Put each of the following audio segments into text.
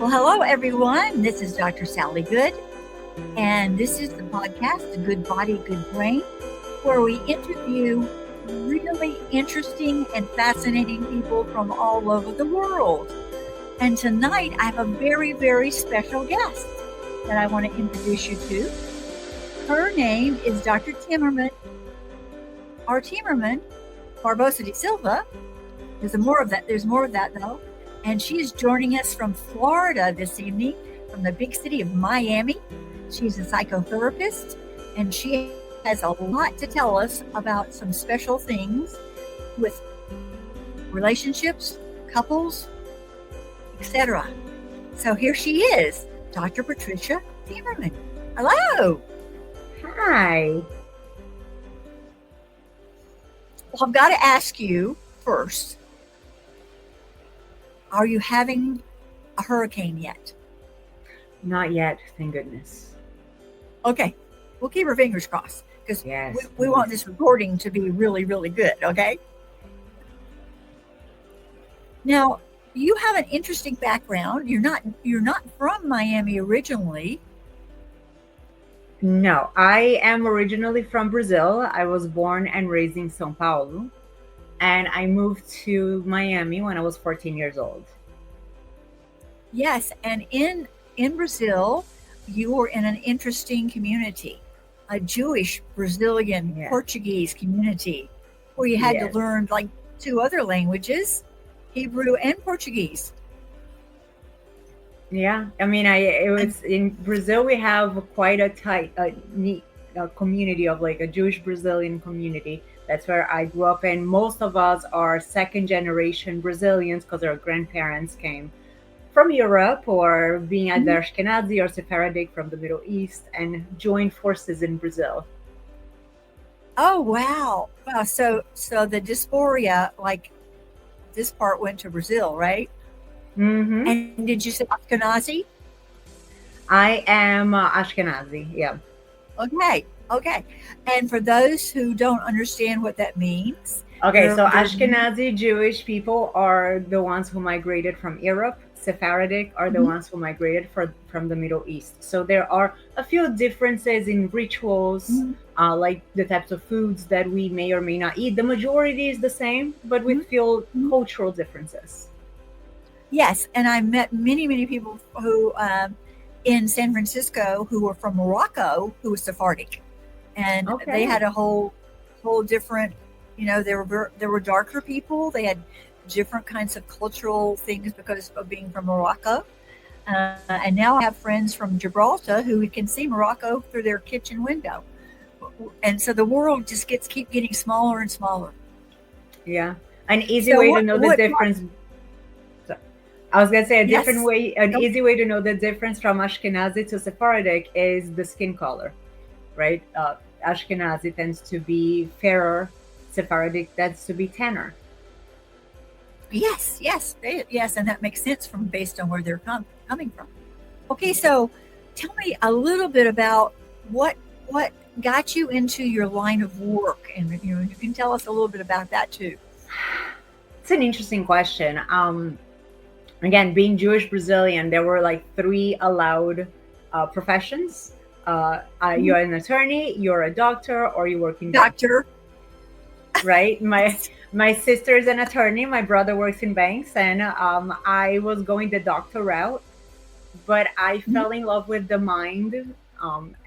Well, hello, everyone. This is Dr. Sally Good, and this is the podcast, The Good Body, Good Brain, where we interview really interesting and fascinating people from all over the world. And tonight, I have a very, very special guest that I want to introduce you to. Her name is Dr. Timmerman, or Timmerman, Barbosa de Silva. There's more of that, though. And she is joining us from Florida this evening, from the big city of Miami. She's a psychotherapist, and she has a lot to tell us about some special things with relationships, couples, etc. So here she is, Dr. Patricia Timmerman. Hello. Hi. Well, I've got to ask you first, are you having a hurricane yet? Not yet, thank goodness. Okay, we'll keep our fingers crossed because Yes, we want this recording to be really, really good, okay? Now, you have an interesting background. You're not from Miami originally. No, I am originally from Brazil. I was born and raised in São Paulo, and I moved to Miami when I was 14 years old. Yes, and in Brazil, you were in an interesting community, a Jewish, Brazilian, Yeah. Portuguese community, where you had Yes. to learn like two other languages, Hebrew and Portuguese. Yeah, I mean, it was in Brazil. We have quite a neat community of like a Jewish Brazilian community. That's where I grew up, and most of us are second generation Brazilians because our grandparents came from Europe or being either Ashkenazi or Sephardic from the Middle East and joined forces in Brazil. Oh, wow. Wow. So the dysphoria, like this part went to Brazil, right? Mm-hmm. And did you say Ashkenazi? I am Ashkenazi. Yeah. Okay. And for those who don't understand what that means. Okay, so they're- Ashkenazi Jewish people are the ones who migrated from Europe. Sephardic are the ones who migrated from the Middle East. So there are a few differences in rituals, like the types of foods that we may or may not eat. The majority is the same, but we feel cultural differences. Yes, and I met many, many people who in San Francisco who were from Morocco who were Sephardic, and they had a whole different. There were darker people. They had different kinds of cultural things because of being from Morocco. And now I have friends from Gibraltar who can see Morocco through their kitchen window, and so the world just keep getting smaller and smaller. Yeah, an easy way to know the difference. I was going to say an easy way to know the difference from Ashkenazi to Sephardic is the skin color, right? Ashkenazi tends to be fairer, Sephardic tends to be tanner. Yes, and that makes sense based on where they're coming from. Okay, so tell me a little bit about what got you into your line of work, and you can tell us a little bit about that too. It's an interesting question. Again, being Jewish Brazilian, there were like 3 allowed professions. You're an attorney, you're a doctor, or you work in doctor. Right? My sister is an attorney. My brother works in banks, and I was going the doctor route, but I fell in love with the mind.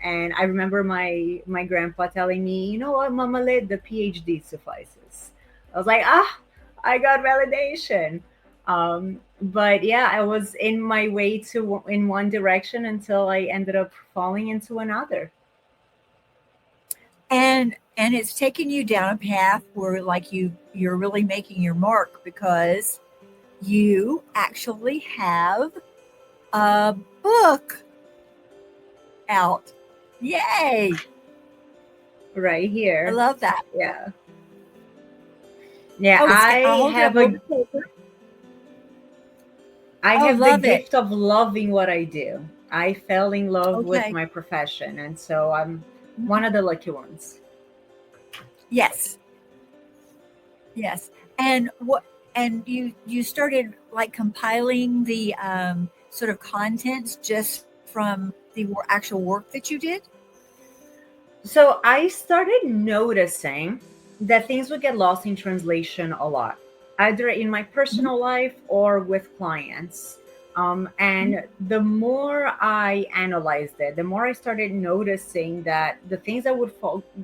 And I remember my grandpa telling me, "You know what, Mama, the Ph.D. suffices." I was like, I got validation. But yeah, I was in my way in one direction until I ended up falling into another. And it's taken you down a path where like you're really making your mark because you actually have a book out. Yay! Right here. I love that. Yeah. Yeah, I have the gift of loving what I do. I fell in love with my profession, and so I'm one of the lucky ones. Yes. And you started like compiling the sort of contents just from the actual work that you did? So I started noticing that things would get lost in translation a lot, either in my Mhm, personal life or with clients. mhm, And the more I analyzed it, the more I started noticing that the things that would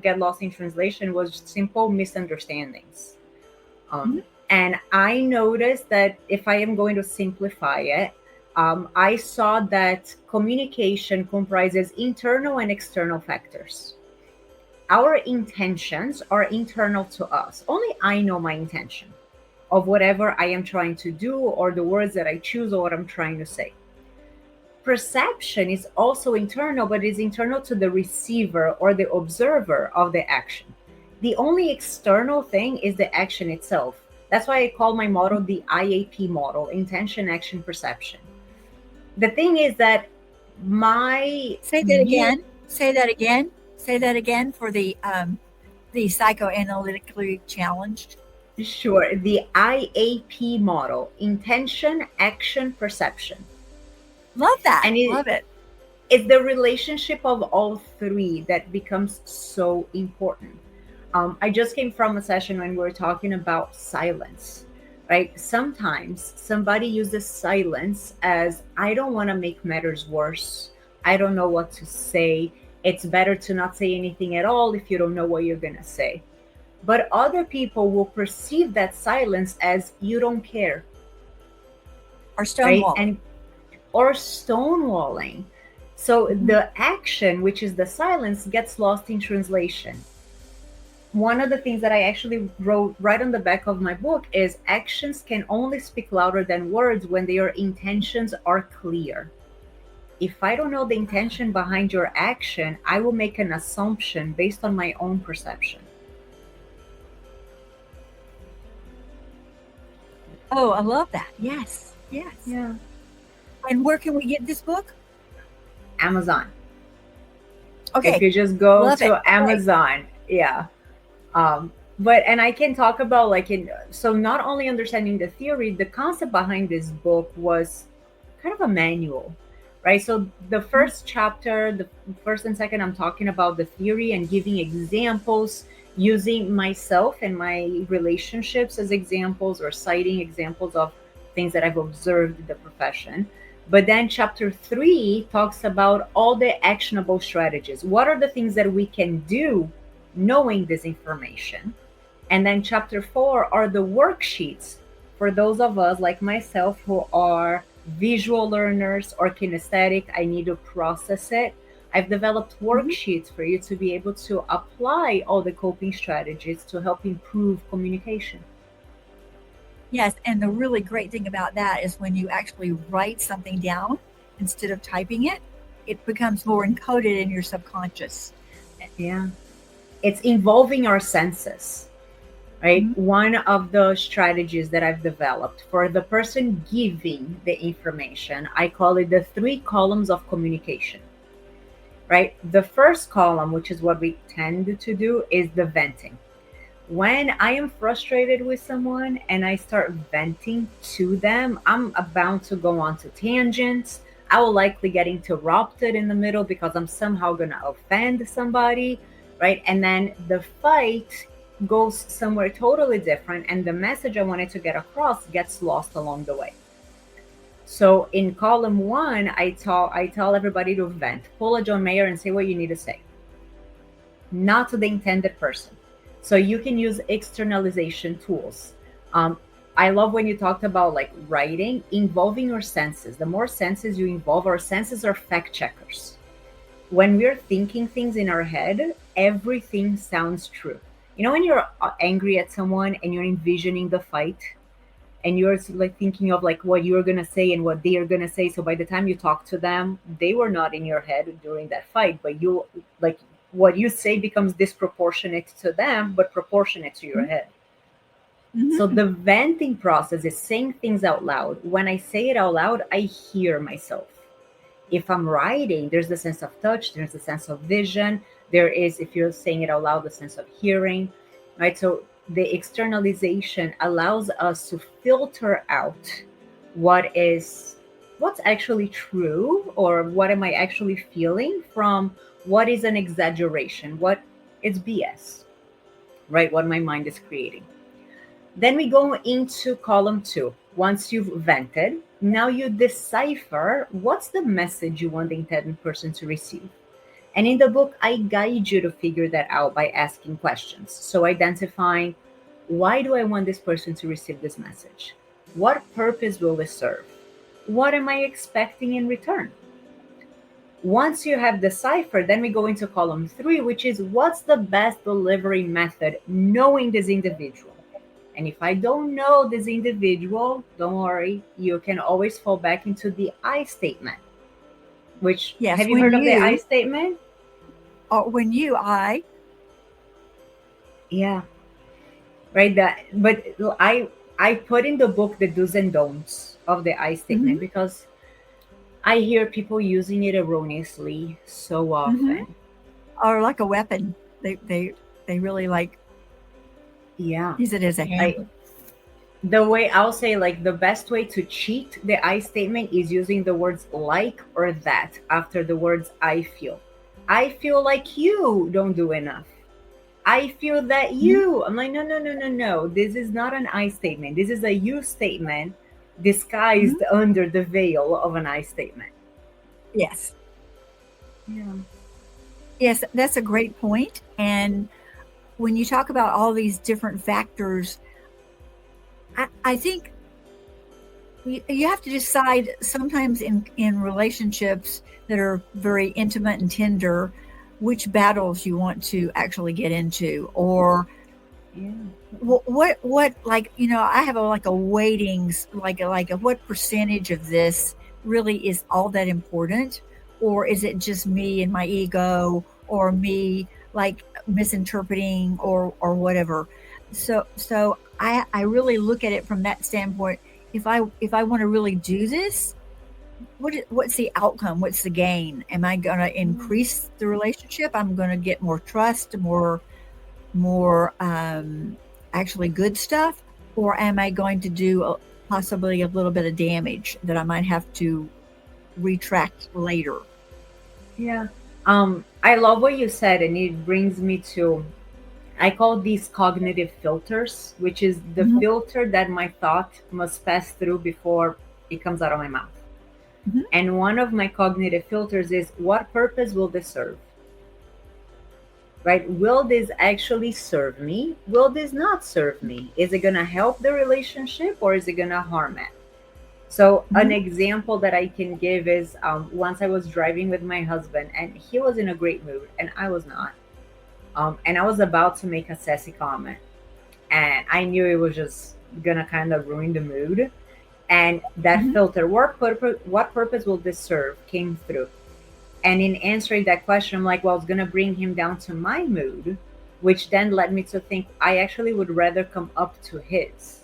get lost in translation was simple misunderstandings. mhm. And I noticed that if I am going to simplify it, I saw that communication comprises internal and external factors. Our intentions are internal to us. Only I know my intention of whatever I am trying to do or the words that I choose or what I'm trying to say. Perception is also internal, but is internal to the receiver or the observer of the action. The only external thing is the action itself. That's why I call my model the IAP model, intention, action, perception. The thing is that my Say that view, again. Say that again. Say that again for the psychoanalytically challenged. sure, the IAP model, intention, action, perception. Love that. And Love it. it's the relationship of all three that becomes so important. I just came from a session when we were talking about silence, right? Sometimes somebody uses silence as I don't want to make matters worse. I don't know what to say. It's better to not say anything at all if you don't know what you're going to say. But other people will perceive that silence as you don't care, Or right? stonewalling. And or stonewalling. So Mhm. the action, which is the silence, gets lost in translation. One of the things that I actually wrote right on the back of my book is actions can only speak louder than words when their intentions are clear. If I don't know the intention behind your action, I will make an assumption based on my own perception. Oh, I love that. Yes. Yes. Yeah. And where can we get this book? Amazon. If Okay. you just go Love it. to Great. Amazon, yeah. But and I can talk about like in so not only understanding the theory, the concept behind this book was kind of a manual, right? So the Mhm. first chapter, the first and second, I'm talking about the theory and giving examples, using myself and my relationships as examples or citing examples of things that I've observed in the profession. But then chapter 3 talks about all the actionable strategies. What are the things that we can do knowing this information? And then chapter 4 are the worksheets for those of us like myself who are visual learners or kinesthetic. I need to process it. I've developed Mhm. worksheets for you to be able to apply all the coping strategies to help improve communication. Yes. And the really great thing about that is when you actually write something down instead of typing it, it becomes more encoded in your subconscious. Yeah. It's involving our senses, right? Mhm. One of the strategies that I've developed for the person giving the information, I call it the 3 columns of communication, right? The first column, which is what we tend to do, is the venting. When I am frustrated with someone and I start venting to them, I'm bound to go on to tangents. I will likely get interrupted in the middle because I'm somehow going to offend somebody, right? And then the fight goes somewhere totally different, and the message I wanted to get across gets lost along the way. So in column 1, I tell everybody to vent, pull a John Mayer and say what you need to say, not to the intended person. So you can use externalization tools. Um, I love when you talked about like writing, involving your senses. The more senses you involve, our senses are fact checkers. When we're thinking things in our head, everything sounds true. You know, when you're angry at someone and you're envisioning the fight, and you're like thinking of like what you're gonna say and what they are gonna say. So by the time you talk to them, they were not in your head during that fight, but you like what you say becomes disproportionate to them, but proportionate to your Mhm. head. So Mhm. the venting process is saying things out loud. When I say it out loud, I hear myself. If I'm writing, there's the sense of touch, there's the sense of vision, there is, if you're saying it out loud, the sense of hearing, right? So the externalization allows us to filter out what is what's actually true, or what am I actually feeling, from what is an exaggeration, what is BS, right? What my mind is creating. Then we go into column two. Once you've vented, now you decipher what's the message you want the intended person to receive. And in the book, I guide you to figure that out by asking questions. So, identifying, why do I want this person to receive this message? What purpose will it serve? What am I expecting in return? Once you have deciphered, then we go into column three, which is, what's the best delivery method knowing this individual? And if I don't know this individual, don't worry, you can always fall back into the I statement, which, Yes, have you when heard of the I you, statement? or when you, Yeah, right. That, but I put in the book the do's and don'ts of the I statement mhm, because I hear people using it erroneously so mhm, often. are like a weapon. They really like Yeah, use it as a I hammer. the way I'll say, like, the best way to cheat the I statement is using the words like or that after the words I feel. I feel like you don't do enough. I feel that Mhm, you. I'm like, no, no, no, no, no. This is not an I statement. This is a you statement mhm. disguised under the veil of an I statement. Yes. Yeah. Yes, that's a great point. And when you talk about all these different factors, I think you have to decide sometimes in relationships that are very intimate and tender which battles you want to actually get into, or Yeah. what like I have a like a weightings, like a what percentage of this really is all that important, or is it just me and my ego, or me like misinterpreting or whatever. So I really look at it from that standpoint. If I want to really do this, what's the outcome? What's the gain? Am I going to increase the relationship? I'm going to get more trust, more actually good stuff, or am I going to do possibly a little bit of damage that I might have to retract later? Yeah. I love what you said, and it brings me to, I call these cognitive filters, which is the Hmm. filter that my thought must pass through before it comes out of my mouth. Hmm. And one of my cognitive filters is, what purpose will this serve? Right? Will this actually serve me? Will this not serve me? Is it going to help the relationship or is it going to harm it? So, an Hmm. example that I can give is, once I was driving with my husband and he was in a great mood and I was not. And I was about to make a sassy comment. And I knew it was just going to kind of ruin the mood. And that Hmm. filter, what purpose will this serve, came through. And in answering that question, I'm like, well, it's going to bring him down to my mood, which then led me to think I actually would rather come up to his.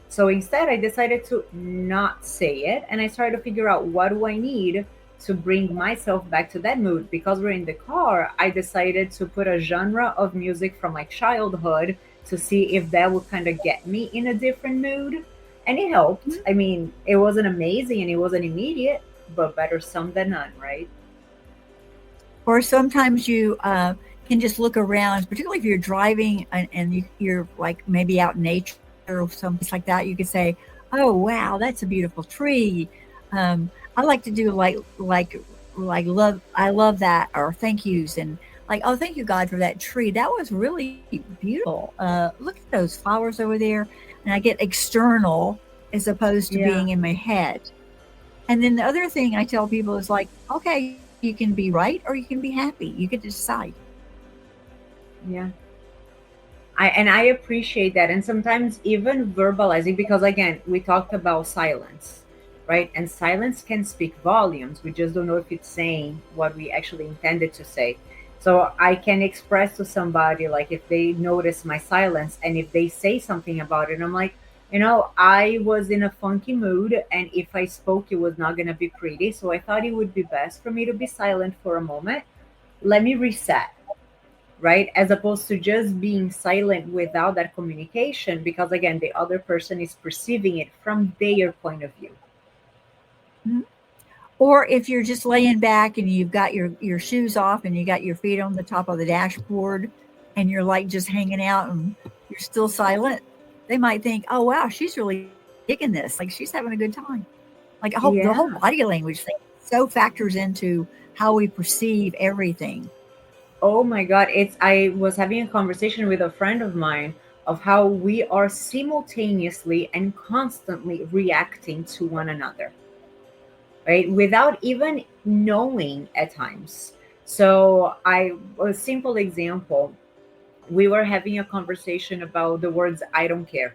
So instead, I decided to not say it. And I started to figure out, what do I need to bring myself back to that mood? Because we're in the car, I decided to put a genre of music from my childhood to see if that would kind of get me in a different mood. And it helped. I mean, it wasn't amazing and it wasn't immediate, but better some than none, right? Or sometimes you can just look around, particularly if you're driving and you're like maybe out in nature or someplace like that. You could say, "Oh wow, that's a beautiful tree." I like to do like love. I love that, or thank yous, and like, oh, thank you God for that tree. That was really beautiful. Look at those flowers over there, and I get external as opposed to Yeah. being in my head. And then the other thing I tell people is like, okay, you can be right or you can be happy. You get to decide. Yeah. I appreciate that. And sometimes even verbalizing, because again, we talked about silence, right? And silence can speak volumes. We just don't know if it's saying what we actually intended to say. So I can express to somebody, like, if they notice my silence and if they say something about it, I'm like, I was in a funky mood, and if I spoke, it was not going to be pretty. So I thought it would be best for me to be silent for a moment. Let me reset, right? As opposed to just being silent without that communication, because again, the other person is perceiving it from their point of view. Mhm. Or if you're just laying back and you've got your shoes off and you got your feet on the top of the dashboard and you're like just hanging out and you're still silent, they might think, "Oh wow, she's really digging this. Like she's having a good time." Like the whole Yeah. body language thing so factors into how we perceive everything. Oh my God. I was having a conversation with a friend of mine of how we are simultaneously and constantly reacting to one another, right? Without even knowing at times. So, a simple example, we were having a conversation about the words I don't care.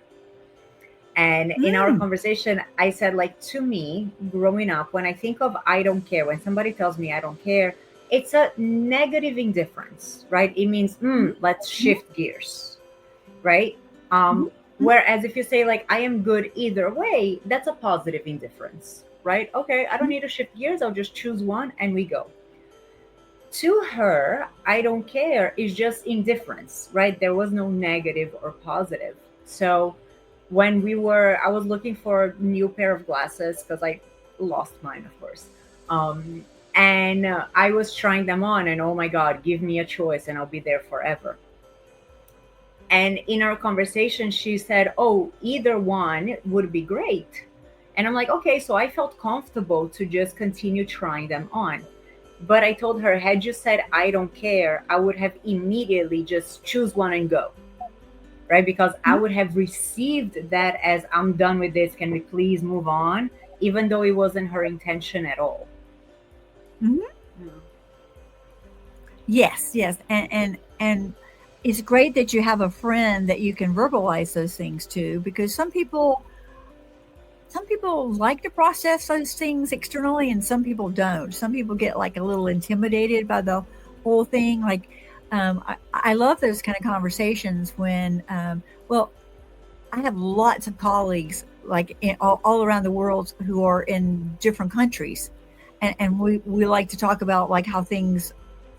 And in our Mm, conversation, I said, like, to me, growing up, when I think of I don't care, when somebody tells me I don't care, it's a negative indifference, right? It means, mhm, let's mhm, shift gears, right? mhm, mhm, Whereas if you say, like, I am good either way, that's a positive indifference, right? Okay, I don't mhm, need to shift gears. I'll just choose one and we go. To her, I don't care is just indifference, right? There was no negative or positive. So when I was looking for a new pair of glasses because I lost mine, of course. Um, and I was trying them on, and oh my God, give me a choice and I'll be there forever. And in our conversation, she said, "Oh, either one would be great." And I'm like, "Okay." So I felt comfortable to just continue trying them on. But I told her, had you said, "I don't care," I would have immediately just choose one and go, right? Because I mhm, would have received that as, "I'm done with this. Can we please move on?" Even though it wasn't her intention at all. mhm. Yeah. Yes, yes, and it's great that you have a friend that you can verbalize those things to because some people like to process those things externally and some people don't. Some people get like a little intimidated by the whole thing. Like, I love those kind of conversations when, well, I have lots of colleagues like all around the world who are in different countries. And we like to talk about like how things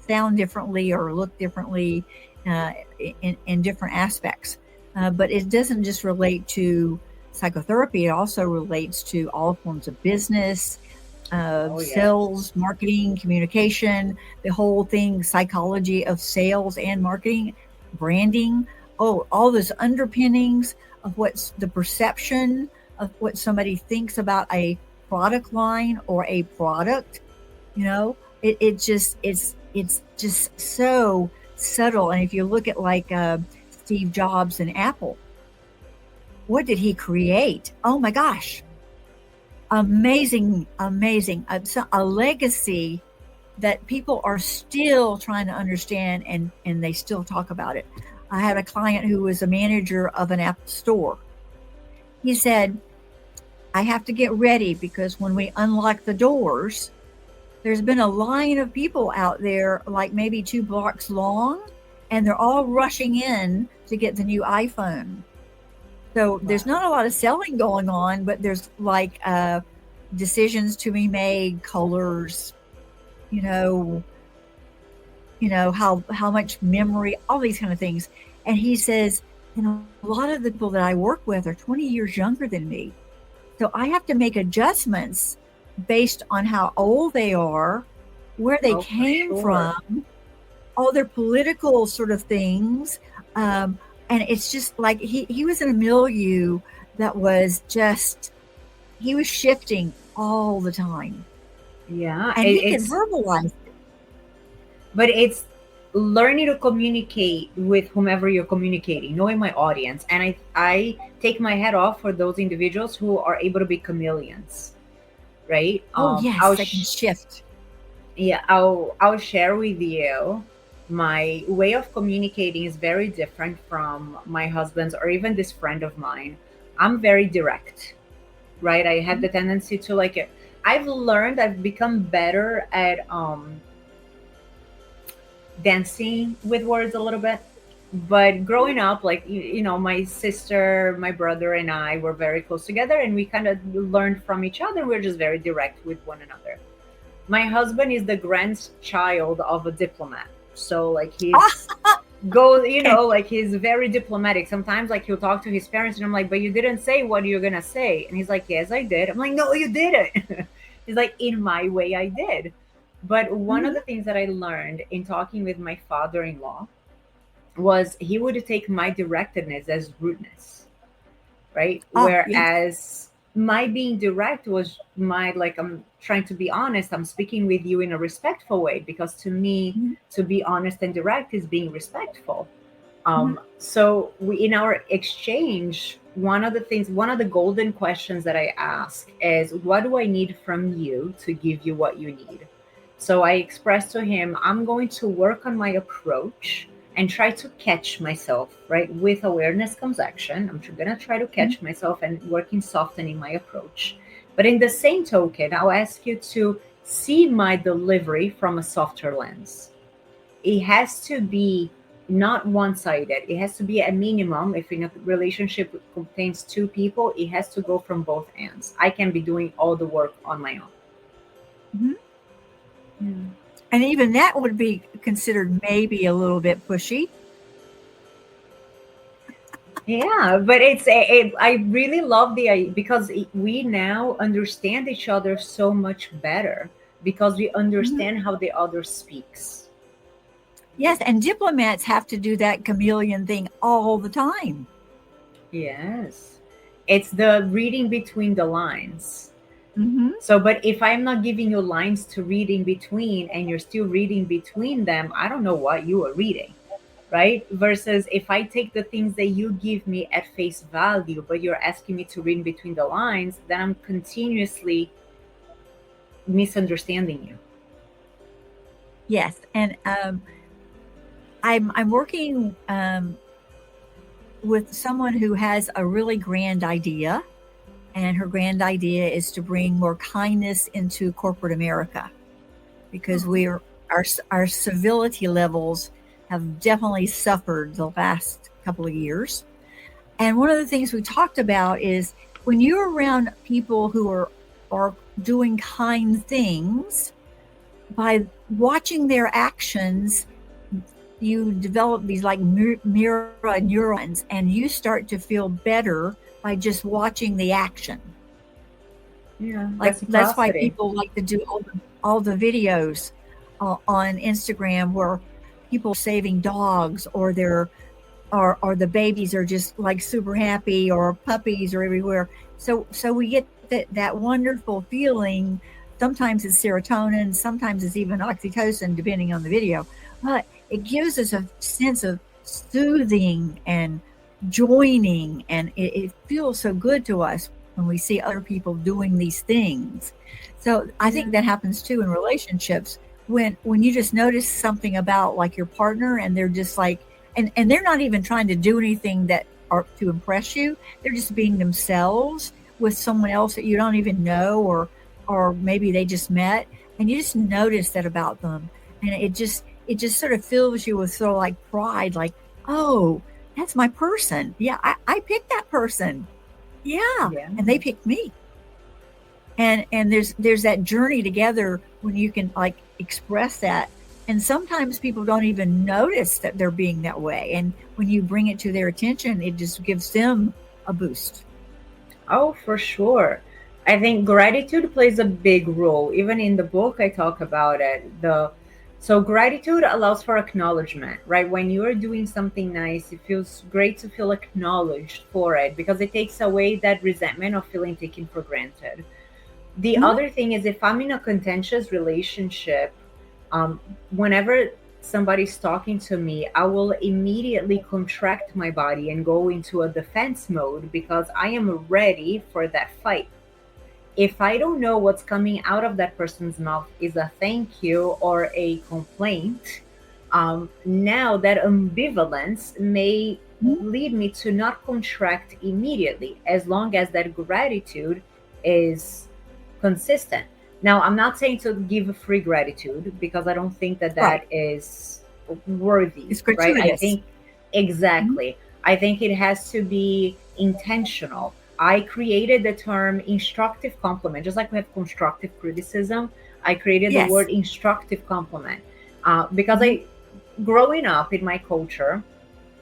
sound differently or look differently uh, in different aspects. But it doesn't just relate to psychotherapy, it also relates to all forms of business, Oh, yes. sales, marketing, communication, the whole thing, psychology of sales and marketing, branding. Oh, all those underpinnings of what's the perception of what somebody thinks about a product line or a product. You know, it's just so subtle. And if you look at like Steve Jobs and Apple, what did he create? Oh my gosh, amazing, amazing. A legacy that people are still trying to understand and they still talk about it. I had a client who was a manager of an Apple store. He said, I have to get ready because when we unlock the doors, there's been a line of people out there, like maybe 2 blocks long, and they're all rushing in to get the new iPhone. So there's Wow. not a lot of selling going on, but there's like decisions to be made, colors, you know, how much memory, all these kind of things. And he says, and a lot of the people that I work with are 20 years younger than me. So I have to make adjustments based on how old they are, where they Oh, for came sure. from, all their political sort of things. Um, and it's just like he was in a milieu that was just, he was shifting all the time. Yeah, And he could verbalize. but it's learning to communicate with whomever you're communicating, knowing my audience. And I take my hat off for those individuals who are able to be chameleons, right? Oh, yes, they can shift. Yeah, I'll share with you, my way of communicating is very different from my husband's or even this friend of mine. I'm very direct, right? I have Mhm. the tendency to, like, I've become better at dancing with words a little bit. But growing up, like, my sister, my brother, and I were very close together, and we kind of learned from each other. We're just very direct with one another. My husband is the grandchild of a diplomat, so, like, he's go Okay. like, he's very diplomatic. Sometimes, like, he'll talk to his parents, and I'm like, "But you didn't say what you're gonna say," and he's like, "Yes, I did." I'm like, "No, you didn't." It's like in my way I did. But one of Hmm. the things that I learned in talking with my father-in-law was he would take my directness as rudeness, right? Oh, yes. Whereas my being direct was my, like, I'm trying to be honest, I'm speaking with you in a respectful way, because to me, Hmm. to be honest and direct is being respectful. Hmm. So we, in our exchange, one of the golden questions that I ask is, what do I need from you to give you what you need? So I expressed to him, I'm going to work on my approach and try to catch myself, right? With awareness comes action. I'm going to try to catch myself and working softening my approach. But in the same token, I'll ask you to see my delivery from a softer lens. It has to be not one-sided. It has to be a minimum. If in a relationship contains two people, it has to go from both ends. I can be doing all the work on my own. Hmm. Mm. And even that would be considered maybe a little bit pushy. Yeah, but I really love because we now understand each other so much better because we Hmm. understand how the other speaks. Yes, and diplomats have to do that chameleon thing all the time. Yes. It's the reading between the lines. Hmm. So, but if I'm not giving you lines to read in between and you're still reading between them, I don't know what you are reading, right? Versus if I take the things that you give me at face value, but you're asking me to read between the lines, then I'm continuously misunderstanding you. Yes, and I'm working with someone who has a really grand idea, and her grand idea is to bring more kindness into corporate America because Oh, we're our civility levels have definitely suffered the last couple of years. And one of the things we talked about is when you're around people who are doing kind things, by watching their actions, you develop these like mirror neurons, and you start to feel better by just watching the action. yeah, Like that's why reciprocity. people like to do all the videos on Instagram where people are saving dogs, or they're or the babies are just like super happy, or puppies are everywhere. So we get that wonderful feeling. Sometimes it's serotonin, sometimes it's even oxytocin, depending on the video. But it gives us a sense of soothing and joining, and it feels so good to us when we see other people doing these things. So I think Yeah. that happens too in relationships when you just notice something about like your partner, and they're just like, and they're not even trying to do anything that are to impress you. They're just being themselves with someone else that you don't even know, or maybe they just met, and you just notice that about them, and it just sort of fills you with sort of like pride, like, oh, that's my person. Yeah, I picked that person. Yeah, Yeah. and they picked me. And there's that journey together when you can like express that, and sometimes people don't even notice that they're being that way, and when you bring it to their attention, it just gives them a boost. Oh, for sure. I think gratitude plays a big role. Even in the book, I talk about it. So gratitude allows for acknowledgement, right? When you are doing something nice, it feels great to feel acknowledged for it because it takes away that resentment of feeling taken for granted. The Mhm. other thing is, if I'm in a contentious relationship, whenever somebody's talking to me, I will immediately contract my body and go into a defense mode because I am ready for that fight. If I don't know what's coming out of that person's mouth is a thank you or a complaint, now that ambivalence may Mhm. lead me to not contract immediately as long as that gratitude is consistent. Now, I'm not saying to give free gratitude because I don't think that Right. that is worthy, It's right? I gratuitous. think Mhm. exactly. I think it has to be intentional. I created the term instructive compliment, just like we have constructive criticism. I created the Yes. word instructive compliment because Mhm. growing up in my culture,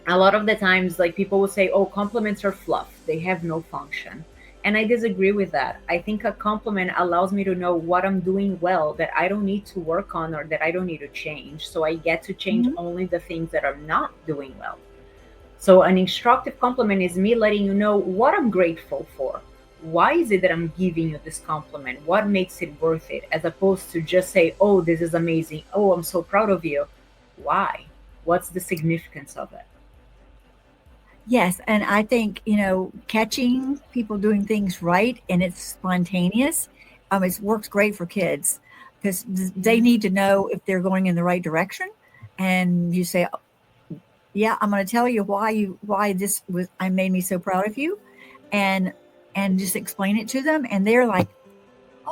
a lot of the times, like people will say, "Oh, compliments are fluff; they have no function." And I disagree with that. I think a compliment allows me to know what I'm doing well that I don't need to work on or that I don't need to change. So I get to change Mhm. only the things that I'm not doing well. So an instructive compliment is me letting you know what I'm grateful for. Why is it that I'm giving you this compliment? What makes it worth it? As opposed to just say, oh, this is amazing. Oh, I'm so proud of you. Why? What's the significance of it? Yes, and I think, catching people doing things right and it's spontaneous, it works great for kids because they Mhm. need to know if they're going in the right direction. And you say, "Yeah, I'm going to tell you why this was I made me so proud of you," and just explain it to them, and they're like,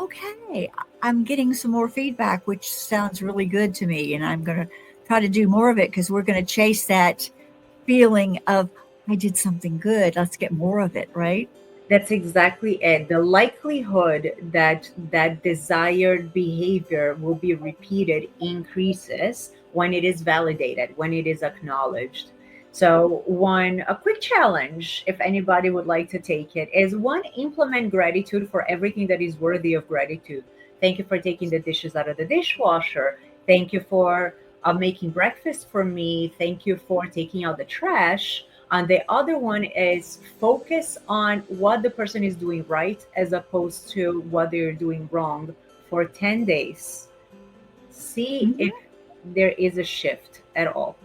"Okay, I'm getting some more feedback, which sounds really good to me, and I'm going to try to do more of it because we're going to chase that feeling of I did something good. Let's get more of it, right?" That's exactly it. The likelihood that that desired behavior will be repeated increases when it is validated, when it is acknowledged. So, one a quick challenge, if anybody would like to take it, is one, implement gratitude for everything that is worthy of gratitude. Thank you for taking the dishes out of the dishwasher. Thank you for making breakfast for me. Thank you for taking out the trash. And the other one is focus on what the person is doing right as opposed to what they're doing wrong for 10 days. See if Mhm. there is a shift at all.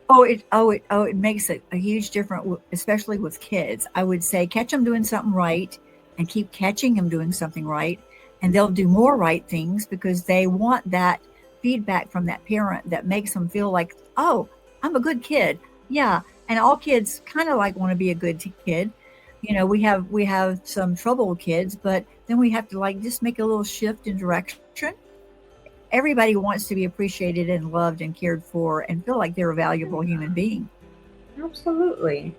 Oh, it makes a huge difference, especially with kids. I would say catch them doing something right and keep catching them doing something right, and they'll do more right things because they want that feedback from that parent that makes them feel like, oh, I'm a good kid. Yeah, and all kids kind of like want to be a good kid. We have some troubled kids, but then we have to like just make a little shift in direction. Everybody wants to be appreciated and loved and cared for and feel like they're a valuable human being. Absolutely.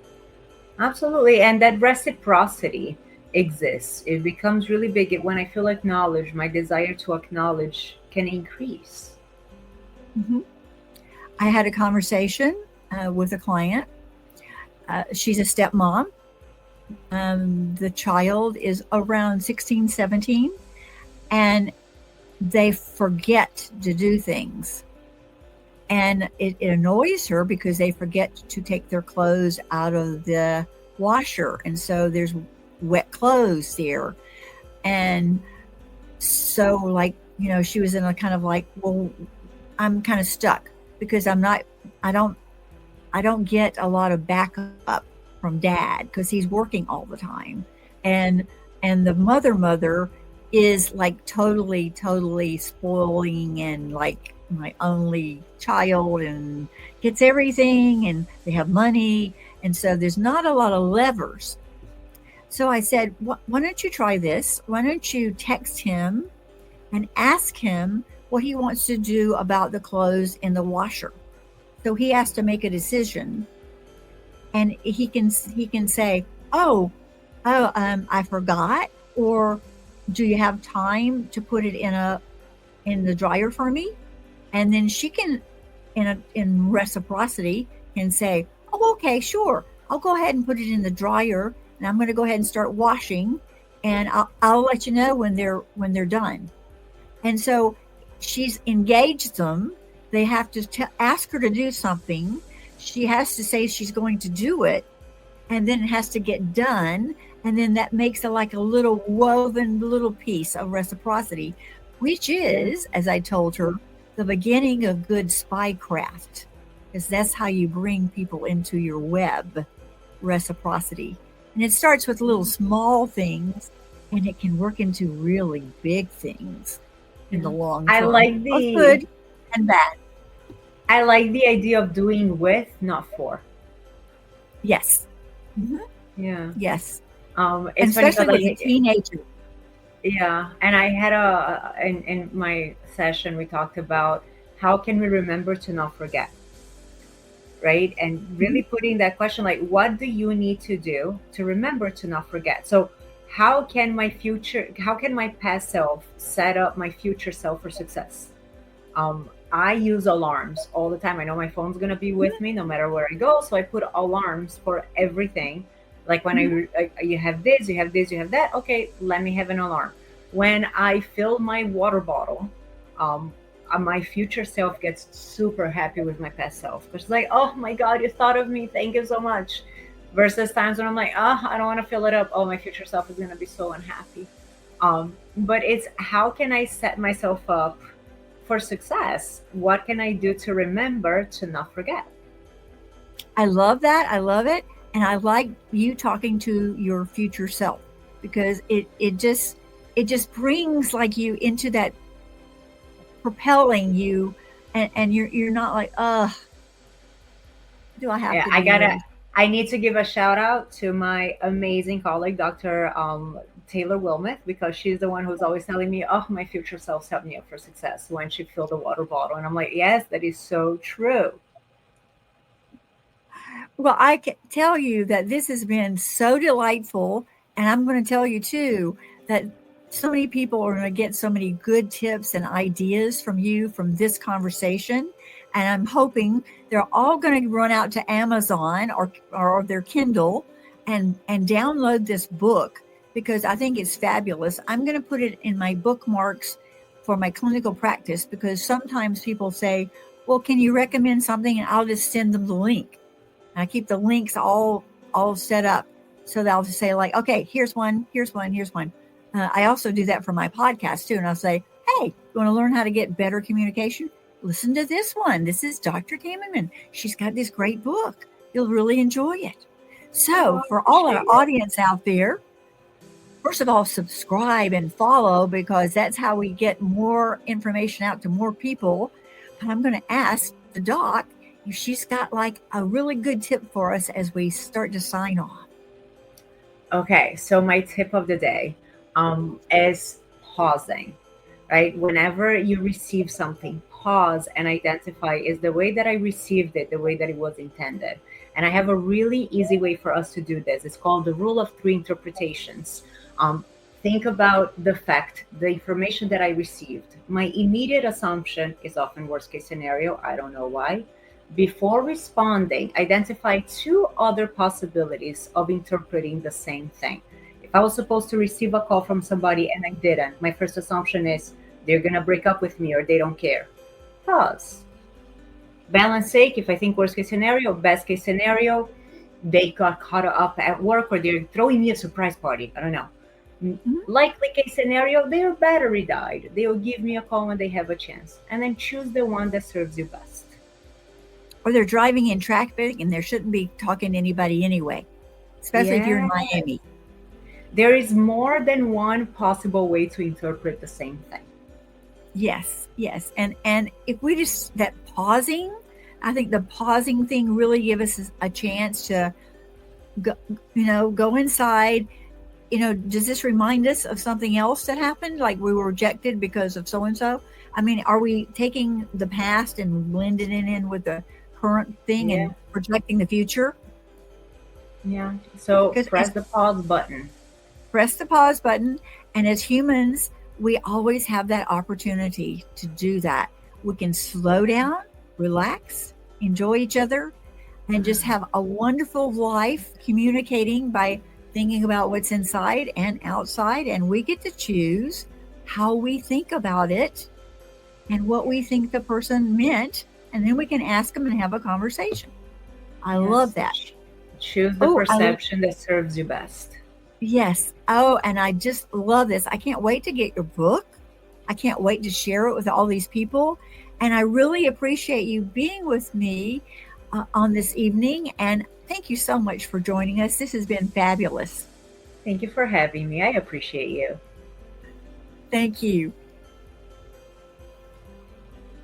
Absolutely. And that reciprocity exists. It becomes really big when I feel acknowledged. My desire to acknowledge can increase. Mhm. I had a conversation with a client. She's a stepmom. The child is around 16, 17, and they forget to do things. And it annoys her because they forget to take their clothes out of the washer. And so there's wet clothes there. And so, like, she was in a kind of like, well, I'm kind of stuck because I don't, I don't get a lot of backup from dad because he's working all the time. And, and the mother is like totally spoiling and like my only child and gets everything and they have money. And so there's not a lot of levers. So I said, why don't you try this? Why don't you text him and ask him what he wants to do about the clothes in the washer? So he has to make a decision, and he can say, I forgot," or "Do you have time to put it in the dryer for me?" And then she can, in reciprocity, can say, "Oh, okay, sure. I'll go ahead and put it in the dryer, and I'm going to go ahead and start washing, and I'll let you know when they're done." And so she's engaged them. They have to ask her to do something. She has to say she's going to do it, and then it has to get done. And then that makes it like a little woven little piece of reciprocity, which Yeah. is, as I told her, the beginning of good spycraft, because that's how you bring people into your web, reciprocity. And it starts with little small things and it can work into really big things in the Yeah. long I term, like both the good and bad. I like the idea of doing with, not for. Yes. Hmm. Yeah. Yes. And It's funny especially because with a teenager. yeah, and I had in my session we talked about how can we remember to not forget, right? And Mhm. really putting that question like, what do you need to do to remember to not forget? So how can my past self set up my future self for success? I use alarms all the time. I know my phone's gonna be with me no matter where I go, so I put alarms for everything. Like when you have this, you have this, you have that. Okay, let me have an alarm. When I fill my water bottle, um, my future self gets super happy with my past self. It's like, oh my God, you thought of me. Thank you so much. Versus times when I'm like, oh, I don't want to fill it up. Oh, my future self is going to be so unhappy. But it's how can I set myself up for success? What can I do to remember to not forget? I love that. I love it. And I like you talking to your future self because it just brings like you into that propelling you, and you're not like, do I have Yeah, to do this? I need to give a shout out to my amazing colleague, Dr. Taylor Wilmeth, because she's the one who's always telling me, oh, my future self set me up for success when she filled the water bottle. And I'm like, yes, that is so true. Well, I can tell you that this has been so delightful. And I'm going to tell you too that so many people are going to get so many good tips and ideas from you from this conversation. And I'm hoping they're all going to run out to Amazon or their Kindle and download this book because I think it's fabulous. I'm going to put it in my bookmarks for my clinical practice because sometimes people say, well, can you recommend something? And I'll just send them the link. I keep the links all set up so that I'll just say like, okay, here's one, here's one, here's one. I also do that for my podcast too, and I'll say, hey, you want to learn how to get better communication? Listen to this one. This is Dr. Kamerman. She's got this great book. You'll really enjoy it. Oh, So, I for all appreciate our it. audience out there, first of all, subscribe and follow because that's how we get more information out to more people. But I'm going to ask the doc if she's got like a really good tip for us as we start to sign off. Okay, so my tip of the day is pausing, right? Whenever you receive something, pause and identify is the way that I received it, the way that it was intended. And I have a really easy way for us to do this. It's called the rule of three interpretations. Um, think about the fact, the information that I received. My immediate assumption is often worst case scenario. I don't know why. Before responding, identify two other possibilities of interpreting the same thing. If I was supposed to receive a call from somebody and I didn't, my first assumption is they're going to break up with me or they don't care. Pause. Balance sake, if I think worst case scenario, best case scenario, they got caught up at work or they're throwing me a surprise party. I don't know. Mhm. Likely case scenario, their battery died. They'll give me a call when they have a chance. And then choose the one that serves you best. Or they're driving in traffic and they shouldn't be talking to anybody anyway, especially if you're in Yeah. Miami. There is more than one possible way to interpret the same thing. Yes, yes. And if we just that pausing, I think the pausing thing really give us a chance to go, go inside. Does this remind us of something else that happened? Like we were rejected because of so and so? I mean, are we taking the past and blending it in with the current thing Yeah. and projecting the future? Yeah. So Because press the pause button. press the pause button. And as humans, we always have that opportunity to do that. We can slow down, relax, enjoy each other, and just have a wonderful life communicating by thinking about what's inside and outside. And we get to choose how we think about it and what we think the person meant. And then we can ask them and have a conversation. I love Yes. that. Choose the Oh, perception that serves you best. yes. Oh, and I just love this. I can't wait to get your book. I can't wait to share it with all these people. And I really appreciate you being with me on this evening. And thank you so much for joining us. This has been fabulous. Thank you for having me. I appreciate you. Thank you.